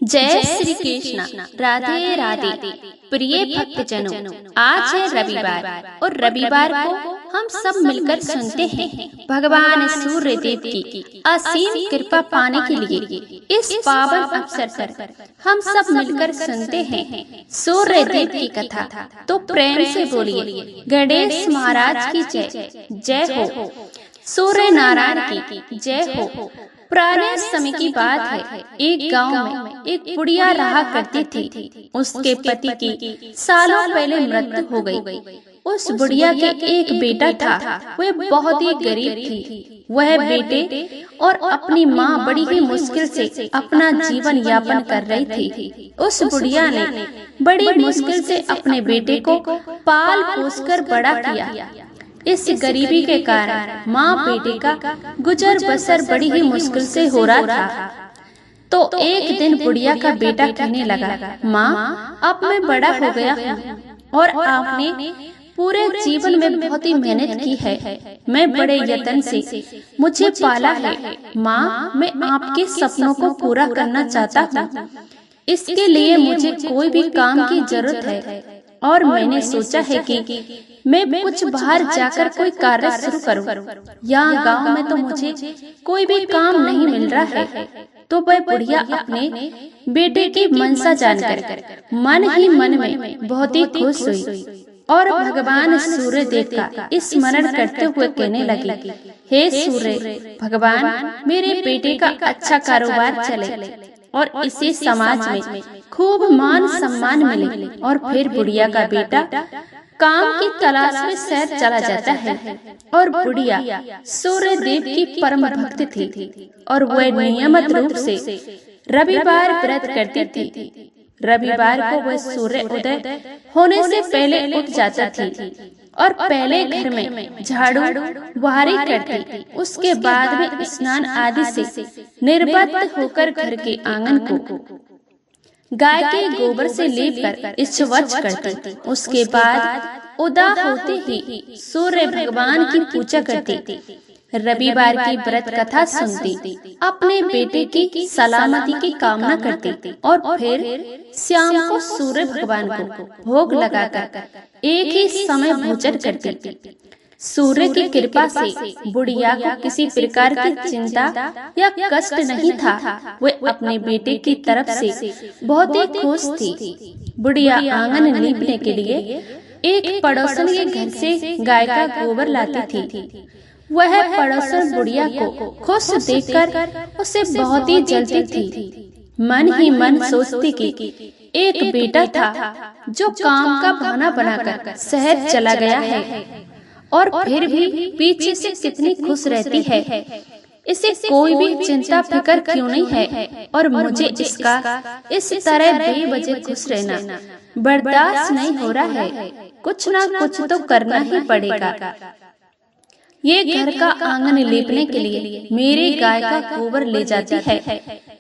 जय श्री कृष्ण। राधे राधे। प्रिय भक्तजनों, आज है रविवार और रविवार को हम सब मिलकर सुनते हैं भगवान सूर्य देव की असीम कृपा पाने के लिए। इस पावन अवसर पर हम सब मिलकर सुनते हैं सूर्य देव की कथा। तो प्रेम से बोलिए गणेश महाराज की जय। जय हो। सूर्य नारायण की जय हो। पुराने समय की बात है, एक गांव में एक बुढ़िया रहा करती थी। उसके पति की सालों पहले मृत्यु हो गई। उस बुढ़िया के एक बेटा था, वह बहुत ही गरीब थी। वह बेटे और अपनी माँ बड़ी ही मुश्किल से अपना जीवन यापन कर रही थी। उस बुढ़िया ने बड़ी मुश्किल से अपने बेटे को पाल पोस कर बड़ा किया। इस गरीबी के कारण माँ बेटे का गुजर बसर बड़ी ही मुश्किल से हो रहा था। तो एक दिन बुढ़िया का बेटा कहने लगा, माँ अब मैं बड़ा हो गया हूँ और आपने पूरे जीवन में बहुत ही मेहनत की है। मैं बड़े यत्न से मुझे पाला है। माँ मैं आपके सपनों को पूरा करना चाहता हूँ। इसके लिए मुझे कोई भी काम की जरूरत है और मैंने सोचा है कि मैं कुछ बाहर जाकर कोई कार्य शुरू करूं। यहाँ गांव में तो मुझे कोई भी काम नहीं मिल रहा है। तो वह बुढ़िया अपने बेटे की मनसा जानकर मन ही मन में बहुत ही खुश हुई और भगवान सूर्य देव का स्मरण करते हुए कहने लगी, हे सूर्य भगवान, मेरे बेटे का अच्छा कारोबार चले और इसी समाज में खूब मान सम्मान मिले। और फिर बुढ़िया का बेटा काम की तलाश में शहर चला जाता है। और बुढ़िया सूर्य देव की परम भक्त थी और वह नियमित रूप से रविवार व्रत करती थी। रविवार को वह सूर्य उदय होने से पहले उठ जाता थी और पहले घर में झाड़ू बहारी करती। उसके बाद में स्नान आदि से निर्बत होकर घर के आंगन को गाय के गोबर से लेप कर स्वच्छ करती। उसके बाद उदय होते ही सूर्य भगवान की पूजा करती। रविवार की व्रत कथा सुनती, अपने बेटे की सलामती की कामना करती और फिर शाम को सूर्य भगवान को भोग लगाकर एक ही समय भोजन करती। सूर्य की कृपा से बुढ़िया को किसी प्रकार की चिंता या कष्ट नहीं था। वह अपने बेटे की तरफ से बहुत ही खुश थी। बुढ़िया आंगन लीपने के लिए एक पड़ोसन के घर से गाय का गोबर लाती थी। वह पड़ोसन बुढ़िया को खुश देखकर उसे बहुत ही जलती थी। मन ही मन सोचती कि एक बेटा था जो काम का बहाना बनाकर शहर चला गया है और फिर भी पीछे से कितनी खुश रहती है। इसे कोई भी चिंता फिकर क्यों नहीं है और मुझे इसका इस तरह बेवजह खुश रहना बर्दाश्त नहीं हो रहा है। कुछ ना कुछ तो करना ही पड़ेगा। ये घर का आंगन लीपने के लिए मेरी गाय का गोबर ले जाती है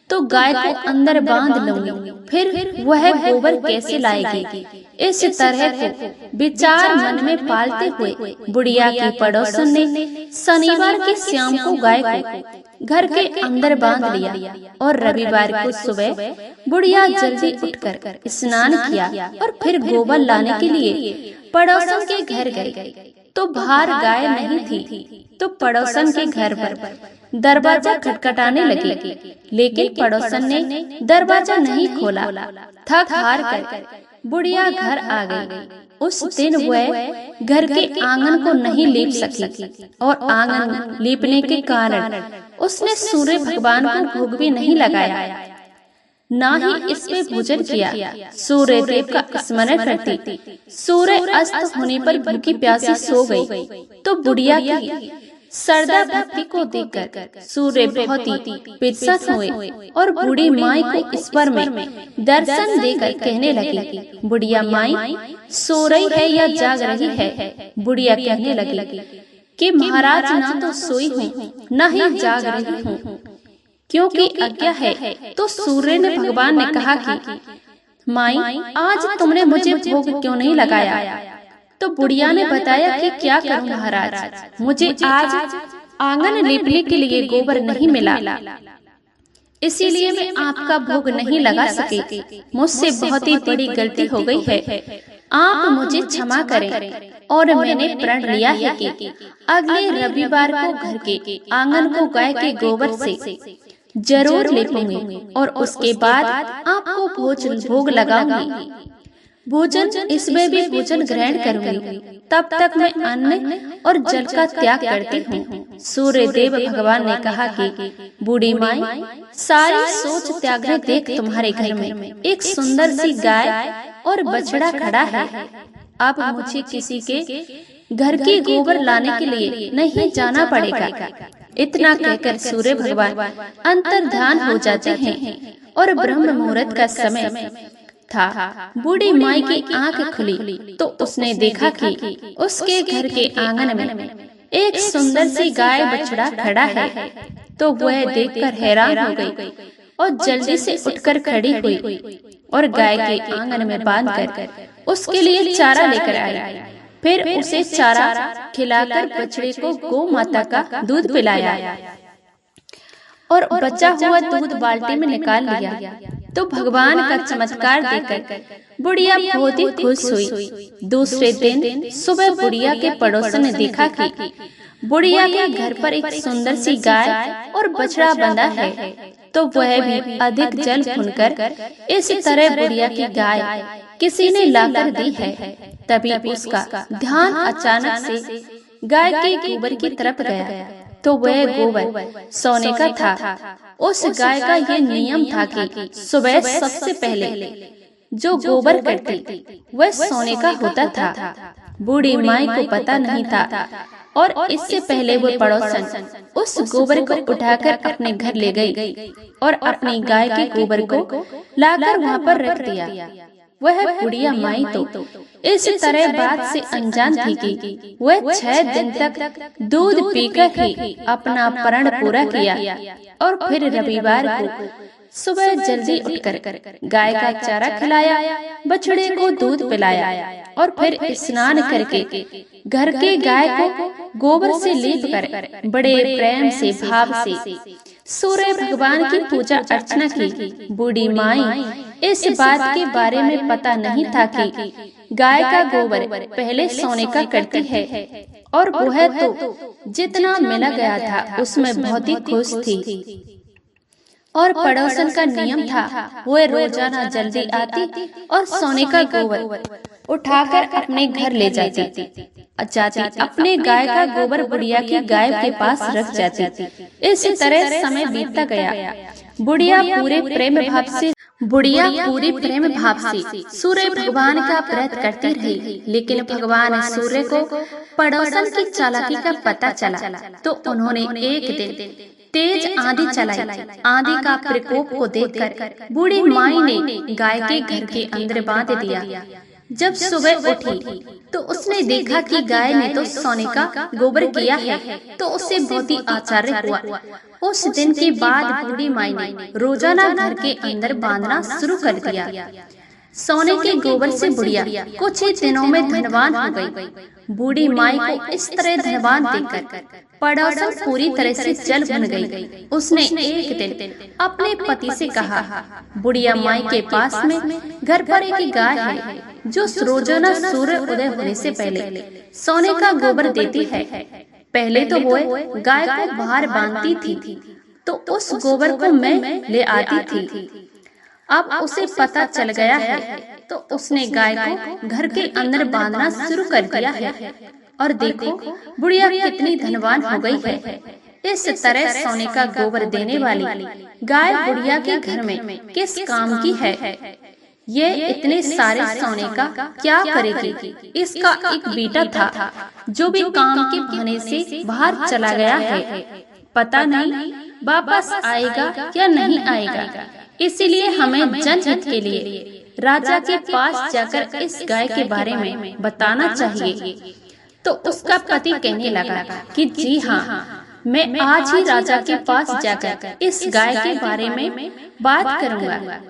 तो गाय को अंदर बांध लूंगी, फिर वह गोबर कैसे लाएगी। इस तरह को विचार मन में पालते हुए बुढ़िया की पड़ोसन ने शनिवार की शाम को गाय को घर के अंदर बांध लिया और रविवार को सुबह बुढ़िया जल्दी उठकर स्नान किया और फिर गोबर लाने के लिए पड़ोसन के घर गई। तो बाहर गाय नहीं थी तो पड़ोसन के घर पर दरवाजा खटखटाने लगी, लेकिन पड़ोसन ने दरवाजा नहीं खोला। थक हार कर बुढ़िया घर आ गई। उस दिन वह घर के आंगन को नहीं लीप सकी और आंगन लीपने के कारण उसने सूर्य भगवान को भोग भी नहीं लगाया, ना ही इसमें भोजन किया। सूर्य देव का स्मरण करती सूर्य अस्त होने पर भूखी प्यासी सो गई। तो बुढ़िया की श्रद्धा भक्ति को देखकर सूर्य बहुत ही प्रसन्न हुए और बूढ़ी माई को ईश्वर में दर्शन देकर कहने लगी, बुढ़िया माई सो रही है या जाग रही है। बुढ़िया कहने लगी कि महाराज ना तो सोई हूँ न ही जाग रही हूँ, क्योंकि आज्ञा है। तो सूर्य ने भगवान ने कहा कि माई आज तुमने मुझे भोग क्यों नहीं लगाया। तो बुढ़िया ने बताया कि क्या करूं महाराज, मुझे आज आंगन लीपने के लिए गोबर नहीं मिला। इसीलिए मैं आपका भोग नहीं लगा सके। मुझसे बहुत ही बड़ी गलती हो गई है, आप मुझे क्षमा करें। और मैंने प्रण लिया है कि अगले रविवार को घर के आंगन को गाय के गोबर से जरूर लेपूंगी और उसके बाद आपको भोग लगाऊंगी। भोजन इसमें भी भोजन ग्रहण करूंगी। तब तक मैं अन्न और जल का त्याग करती हूँ। सूर्य देव भगवान ने कहा कि बूढ़ी माई, सारी सोच त्यागने देख तुम्हारे घर में एक सुंदर सी गाय और बछड़ा खड़ा है। अब मुझे किसी के घर की गोबर लाने के लिए नहीं जाना पड़ेगा। इतना कहकर सूर्य भगवान अंतर्ध्यान हो जाते हैं और ब्रह्म मुहूर्त का समय था। बूढ़ी माई की आंख खुली तो उसने देखा कि उसके घर के आंगन में एक सुंदर सी गाय बछड़ा खड़ा है। तो वह देखकर हैरान हो गई और जल्दी से उठकर खड़ी हुई और गाय के आंगन में बांधकर उसके लिए चारा लेकर आई। फिर उसे चारा खिलाकर बछड़े को गौ माता का दूध पिलाया और बचा हुआ दूध बाल्टी में निकाल लिया। तो भगवान का चमत्कार देखकर बुढ़िया बहुत ही खुश हुई। दूसरे दिन सुबह बुढ़िया के पड़ोसन ने देखा कि बुढ़िया के घर पर एक सुंदर सी गाय और बछड़ा बंधा है। तो वह भी अधिक जल भूनकर इस तरह बुढ़िया की गाय किसी ने लाकर दी है। तभी उसका ध्यान अचानक से गाय के गोबर की तरफ गया। तो वह गोबर सोने का था। उस गाय का यह नियम था कि सुबह सबसे पहले जो गोबर करती वह सोने का होता था। बूढ़ी माई को पता नहीं था और इससे पहले वो पड़ोसन उस गोबर को उठाकर अपने घर ले गई और अपनी गाय के गोबर को लाकर वहाँ पर रख दिया। वह बुढ़िया माई तो इस तरह बात से अनजान थी कि वह 6 दिन तक दूध पीकर ही अपना प्रण पूरा किया और फिर रविवार को सुबह जल्दी उठकर गाय का चारा खिलाया, बछड़े को दूध पिलाया और फिर स्नान करके घर के गाय को गोबर से लीप कर बड़े प्रेम से भाव से सूर्य भगवान की पूजा अर्चना की। बूढ़ी माई इस बात के बारे में पता नहीं था कि गाय का गोबर पहले सोने का करती है और वह तो जितना मिला गया था उसमें बहुत ही खुश थी। और पड़ोसन का नियम था वह रोजाना जल्दी आती और सोने का गोबर उठाकर अपने घर ले जाती। अपने गाय का गोबर बुढ़िया की गाय के पास रख जाती। इस तरह समय बीतता गया। बुढ़िया पूरे प्रेम भाव से सूर्य भगवान का व्रत करती रही। लेकिन भगवान सूर्य को पड़ोसन की चालाकी का पता चला तो उन्होंने एक दिन तेज आंधी चलाई। आंधी का प्रकोप को देखकर बूढ़ी माई ने गाय के घर के अंदर बांध दिया। जब सुबह उठी तो उसने देखा कि गाय ने तो सोने का गोबर किया है, तो उससे बहुत ही आश्चर्य हुआ। उस दिन के बाद बूढ़ी माई ने रोजाना घर के अंदर बांधना शुरू कर दिया। सोने के गोबर से बुढ़िया कुछ ही दिनों में धनवान हो गई। बूढ़ी माई को इस तरह धनवान देखकर पड़ोसन पूरी तरह से जल भुन गई। उसने एक दिन अपने पति से कहा, बुढ़िया माई के पास में घर पर एक गाय है जो रोजाना सूर्य उदय होने से पहले सोने का गोबर देती है। पहले तो वो गाय को बाहर बांधती थी तो उस गोबर को मैं ले आती थी। अब उसे पता चल गया है तो उसने गाय को घर के अंदर बांधना शुरू कर दिया है। और देखो बुढ़िया कितनी धनवान हो गई है। इस तरह सोने का गोबर देने वाली गाय बुढ़िया के घर में किस काम की है? ये इतने सारे सोने का क्या करेगी? इसका एक बेटा था जो भी काम के बहाने से बाहर चला गया है। पता नहीं वापस आएगा या नहीं आएगा। इसीलिए हमें जनहित के लिए राजा के पास जाकर इस गाय के बारे में बताना चाहिए। तो उसका पति कहने लगा कि जी हाँ, मैं आज ही राजा के पास जाकर इस गाय के बारे में बात करूंगा।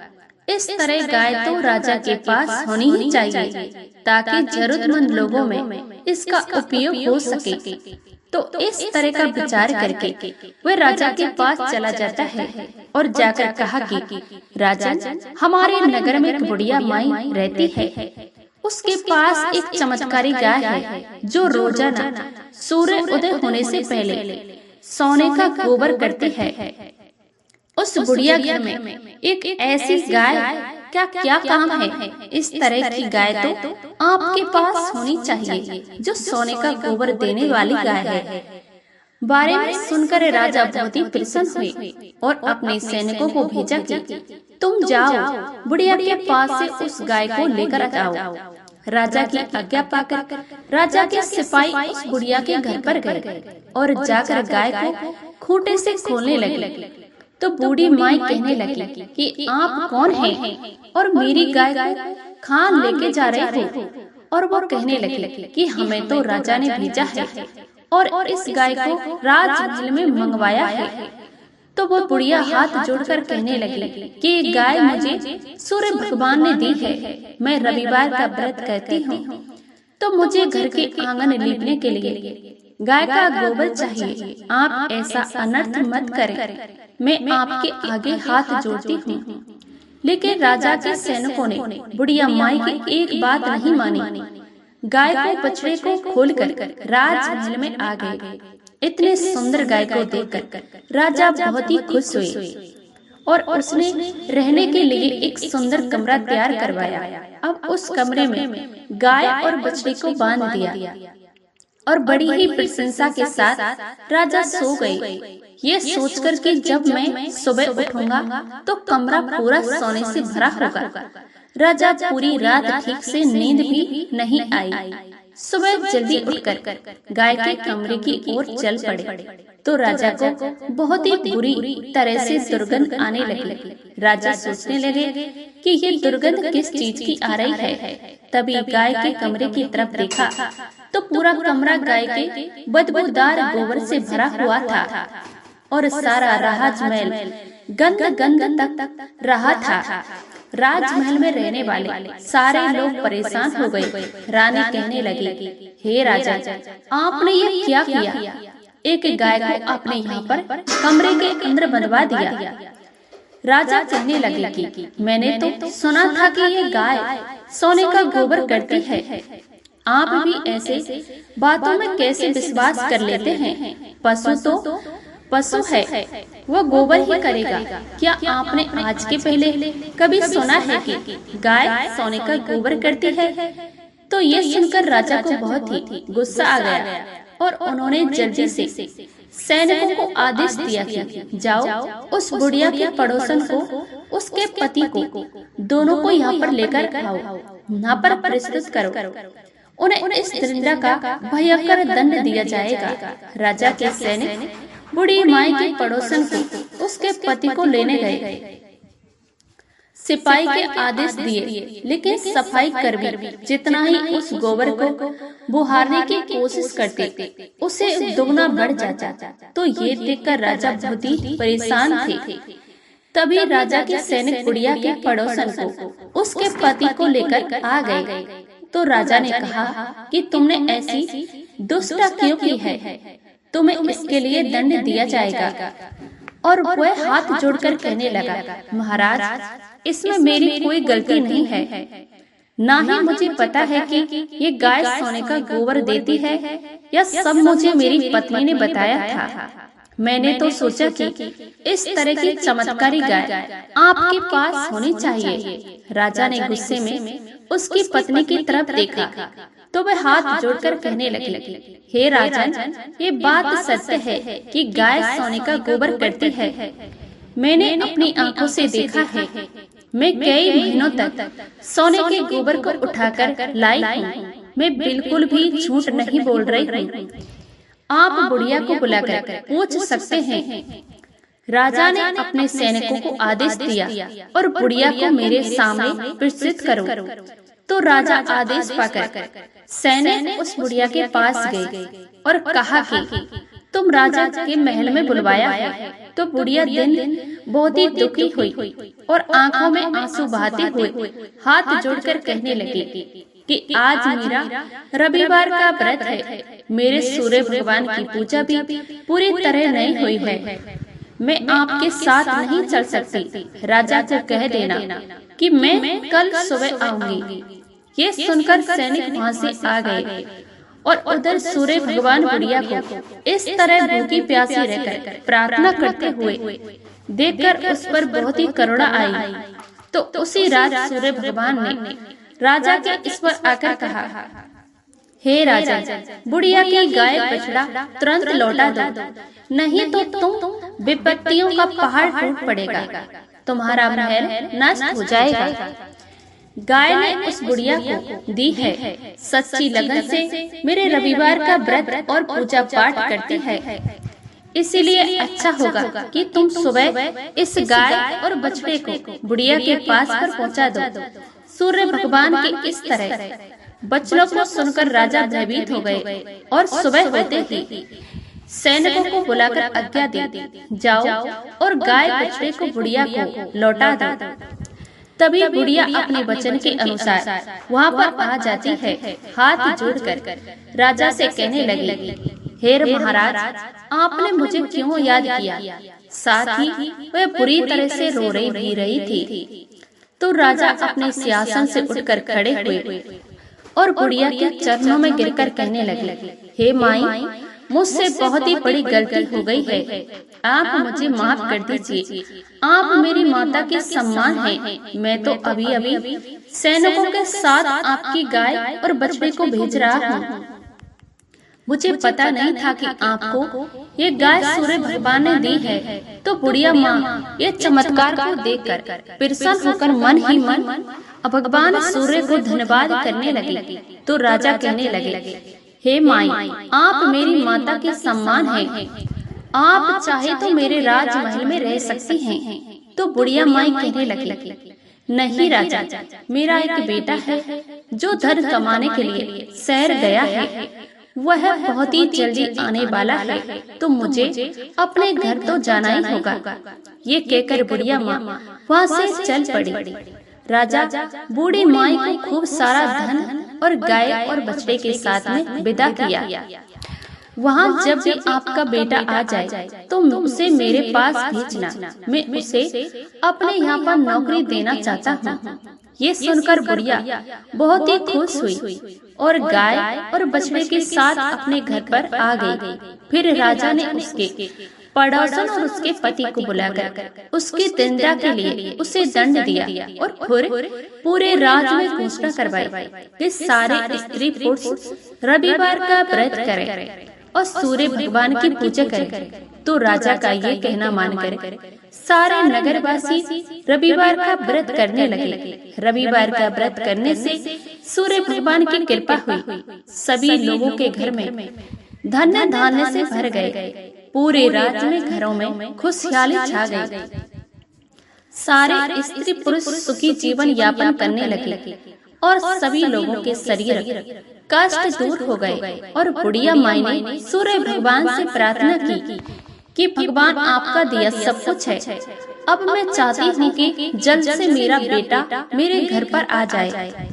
इस तरह गाय तो राजा के पास होनी ही चाहिए ताकि जरूरतमंद लोगों में इसका उपयोग हो सके। तो इस तरह का विचार करके वह राजा के पास चला जाता है और जाकर कहा कि राजन, हमारे नगर में एक बुढ़िया माई रहती है। उसके पास एक चमत्कारी गाय है जो रोजाना सूर्य उदय होने से पहले सोने का गोबर करती है। उस बुढ़िया घर में एक ऐसी गाय क्या क्या काम है? इस तरह की गाय तो आपके पास होनी चाहिए जो सोने का गोबर देने वाली गाय है। बारे में सुनकर राजा बहुत ही प्रसन्न हुए और अपने सैनिकों को भेजा कि तुम जाओ बुढ़िया के पास से उस गाय को लेकर आओ। राजा की आज्ञा पाकर राजा के सिपाही उस बुढ़िया के घर पर गए और जाकर गाय को खूंटे से खोलने लगे। तो बूढ़ी माई कहने लगी कि आप कौन हैं और मेरी गाय को खान लेके जा रहे हो? और वो कहने लगी कि हमें तो राजा ने भेजा है और इस गाय को राजमहल में मंगवाया है। तो वो बुढ़िया हाथ जोड़कर कहने लगी कि ये गाय मुझे सूर्य भगवान ने दी है। मैं रविवार का व्रत करती हूँ, तो मुझे घर के आंगन लीपने के लिए गाय का गोबर चाहिए। आप ऐसा अनर्थ मत करें, मैं आपके आगे हाथ जोड़ती हूँ। लेकिन राजा के सैनिकों ने बुढ़िया माई की एक बात नहीं मानी। गाय को बछड़े को खोलकर राजमहल में आ गए। इतने सुंदर गाय को देखकर राजा बहुत ही खुश हुए और उसने रहने के लिए एक सुंदर कमरा तैयार करवाया। अब उस कमरे में गाय और बछड़े को बांध दिया और बड़ी ही प्रशंसा के साथ राजा सो गए, ये सोचकर कि जब मैं सुबह उठूंगा तो कमरा पूरा सोने से भरा होगा। राजा पूरी रात ठीक से नींद भी नहीं आई। सुबह जल्दी उठकर गाय के कमरे की ओर चल पड़े तो राजा को बहुत ही बुरी तरह से दुर्गंध आने लगी। राजा सोचने लगे कि ये दुर्गंध किस चीज की आ रही है। तभी गाय के कमरे की तरफ देखा तो पूरा कमरा गाय के बदबूदार गोबर से भरा हुआ था और सारा राजमहल गंध गंध तक रहा था। राजमहल में रहने वाले सारे लोग परेशान हो गए। रानी कहने लगी, हे राजा, आपने ये क्या किया? एक गाय को आपने यहाँ पर कमरे के अंदर बंधवा दिया। राजा कहने लगे कि मैंने तो सुना था कि ये गाय सोने का गोबर करती है। आप भी ऐसे बातों में कैसे विश्वास कर लेते हैं? पशु तो पशु है, वो गोबर ही करेगा। क्या आपने आज के पहले कभी सुना है कि गाय सोने का गोबर करती है? तो ये सुनकर राजा को बहुत ही गुस्सा आ गया और उन्होंने जल्दी से सैनिकों को आदेश दिया कि जाओ उस बुढ़िया के पड़ोसन को, उसके पति को, दोनों को यहाँ पर लेकर आओ, यहाँ पर प्रस्तुत करो। उन्हें इस दरिंदा का भयंकर दंड दिया जाएगा। राजा के सैनिक बूढ़ी माई के पड़ोसन को, उसके पति को लेने गए। सिपाही के आदेश दिए, लेकिन सफाई कर्मी जितना ही उस गोबर को बुहारने की कोशिश करते, उसे दुगना बढ़ जाता। तो ये देखकर राजा बहुत ही परेशान थे। तभी राजा के सैनिक बुढ़िया के पड़ोसन को, उसके पति को लेकर आ गए। तो राजा ने कहा कि तुमने ऐसी दुष्टता क्यों की है? तुम्हें इसके लिए दंड दिया जाएगा। और वह हाथ जोड़कर कहने लगा, महाराज, इसमें मेरी कोई गलती नहीं है। ना ही मुझे पता है कि ये गाय सोने का गोबर देती है, यह सब मुझे मेरी पत्नी ने बताया था। मैंने तो सोचा कि इस तरह की चमत्कारी गाय आपके पास होनी चाहिए। राजा ने गुस्से में उसकी पत्नी की तरफ देखा तो वह हाथ जोड़कर कहने लगी, हे राजन, ये बात सत्य है कि गाय सोने का गोबर करती है। मैंने अपनी आंखों से देखा है। मैं कई महीनों तक सोने के गोबर को उठाकर लाई हूँ। मैं बिल्कुल भी झूठ नहीं बोल रही हूँ। आप बुढ़िया को बुलाकर पूछ सकते हैं। राजा ने अपने सैनिकों को आदेश दिया और बुढ़िया को मेरे सामने प्रस्तुत करो। तो राजा आदेश पाकर सैनिक उस बुढ़िया के पास गए और कहा कि तुम राजा के महल में बुलवाया है। तो बुढ़िया दिन बहुत ही दुखी हुई और आंखों में आंसू बहाते हुए हाथ जोड़कर कहने लगी, कि आज मेरा रविवार का व्रत है, मेरे सूर्य भगवान की पूजा भी पूरी तरह नहीं हुई है, मैं आपके साथ नहीं चल सकती। राजा को कह देना कि मैं कल सुबह आऊंगी। ये सुनकर सैनिक वहाँ से आ गए और उधर सूर्य भगवान बुढ़िया को इस तरह भूखी प्यासी रहकर प्रार्थना करते हुए देखकर उस पर बहुत ही करुणा आई। तो उसी रात सूर्य भगवान ने राजा के इस पर आकर कहा, हे राजा, बुढ़िया की गाय बछड़ा तुरंत लौटा दो, नहीं तो तुम विपत्तियों का पहाड़ टूट पड़ेगा, तुम्हारा महल नष्ट हो जाएगा। गाय ने उस बुढ़िया को दी है, सच्ची लगन से मेरे रविवार का व्रत और पूजा पाठ करती है, इसीलिए अच्छा होगा कि तुम सुबह इस गाय और बछड़े को बुढ़िया के पास पर पहुंचा दो। सूर्य भगवान के इस तरह वचनों को सुनकर राजा भयभीत हो गए और सुबह होते ही सैनिकों को बुलाकर आज्ञा दी, जाओ और गाय बछड़े को बुढ़िया को लौटा दो। तभी बुढ़िया अपने वचन के अनुसार वहाँ पर आ जाती है। हाथ जोड़कर राजा से कहने लगी, हे महाराज, आपने मुझे क्यों याद किया? साथ ही वह बुरी तरह से रो रही थी। तो राजा अपने सिंहासन से उठकर खड़े हुए और बुढ़िया के चरणों में गिरकर कहने लगे, हे माई, मुझसे बहुत ही बड़ी गलती हो गई है, आप मुझे माफ कर दीजिए। आप मेरी माता के सम्मान हैं। मैं तो अभी सैनिकों के साथ आपकी गाय और बछड़े को भेज रहा हूँ। मुझे पता नहीं था कि आपको ये गाय सूर्य भगवान ने दी है। तो बुढ़िया माँ ये चमत्कार को देखकर प्रसन्न होकर मन ही मन भगवान सूर्य को धन्यवाद करने लगी। तो राजा कहने लगे, हे माई, आप मेरी माता के सम्मान हैं, आप चाहे तो मेरे राजमहल में रह सकती हैं। तो बुढ़िया माई कहने लगी, नहीं राजा, मेरा एक बेटा है जो धन कमाने के लिए शहर गया है, वह बहुत ही जल्दी आने वाला है, तो मुझे अपने घर तो जाना ही होगा। ये कहकर बुढ़िया माँ वहाँ से चल पड़ी। राजा बूढ़ी माई को खूब सारा धन और गाय और बछड़े के साथ में विदा किया। वहाँ जब भी आपका बेटा आ जाए तो उसे मेरे पास भेजना, मैं उसे अपने यहाँ पर नौकरी देना चाहता हूँ। ये सुनकर बुढ़िया बहुत ही खुश हुई और गाय और बछड़े के साथ अपने घर पर आ गई। फिर राजा ने उसके पड़ोसन और उसके पति को बुलाकर उसकी निंदा के लिए उसे दंड दिया और फिर पूरे राज्य में घोषणा करवाई कि सारे स्त्री पुरुष रविवार का व्रत करें और सूर्य भगवान की पूजा करें। तो राजा का ये कहना मानकर सारे नगरवासी रविवार का व्रत करने लगे। रविवार का व्रत करने से सूर्य भगवान की कृपा हुई। सभी लोगों के घर में धन्य धान्य से भर गए। पूरे राज्य में घरों में खुशहाली छा गई। सारे स्त्री पुरुष सुखी जीवन यापन करने लगे और सभी लोगों के शरीर कष्ट दूर हो गए। और बुढ़िया माई ने सूर्य भगवान से प्रार्थना की कि भगवान आपका दिया सब कुछ है, अब मैं चाहती हूँ कि जल्द से मेरा बेटा मेरे घर पर आ जाए।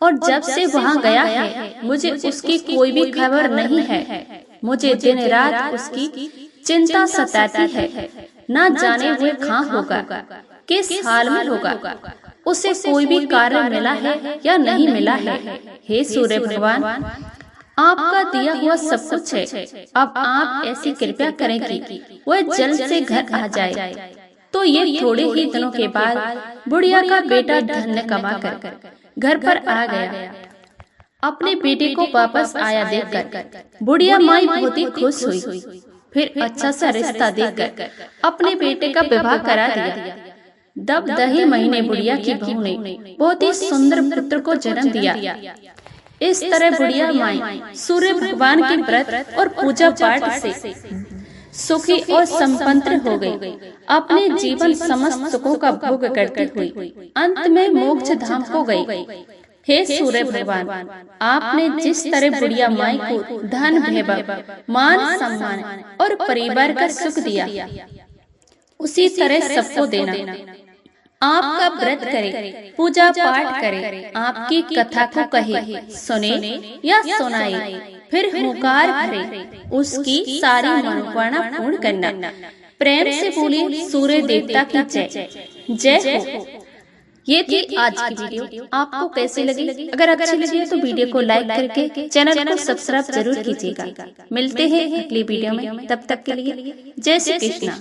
और जब से वहाँ गया है मुझे उसकी कोई भी खबर नहीं है। मुझे दिन रात उसकी चिंता सताती है, ना जाने वो कहाँ होगा, किस हाल में होगा, उसे कोई भी कार्य मिला है या नहीं मिला है। हे सूर्य भगवान, आपका दिया हुआ सब कुछ है, अब आप ऐसी कृपया करें कि वह जल्द से घर आ जाए। तो ये थोड़े ही दिनों के बाद बुढ़िया का बेटा धन कमा कर घर पर आ गया। अपने बेटे को वापस आया देखकर बुढ़िया माई बहुत ही खुश हुई। फिर अच्छा सा रिश्ता देखकर अपने बेटे का विवाह करा दिया। 10 महीने बुढ़िया की बहू ने बहुत ही सुंदर पुत्र को जन्म दिया। इस तरह बुढ़िया माई सूर्य भगवान के व्रत और पूजा पाठ से सुखी और संपन्न हो गई। अपने जीवन समस्त सुखों का भोग करती हुई अंत में मोक्ष धाम को गई। हे सूर्य भगवान, आपने जिस तरह बुढ़िया माई को धन वैभव, मान सम्मान और परिवार का सुख दिया, उसी तरह सबको देना। आपका व्रत करे, पूजा पाठ करे, आपकी कथा को कहे, सुने या सुनाए, फिर हुंकार भरे, उसकी सारी मनोकामना पूर्ण करना। प्रेम से बोलिए सूर्य देवता की जय जय हो। ये थी आज की वीडियो। आपको कैसी लगी? अगर अच्छी लगी तो वीडियो को लाइक करके चैनल को सब्सक्राइब जरूर कीजिएगा। मिलते हैं अगली वीडियो में, तब तक के लिए जय श्री कृष्णा।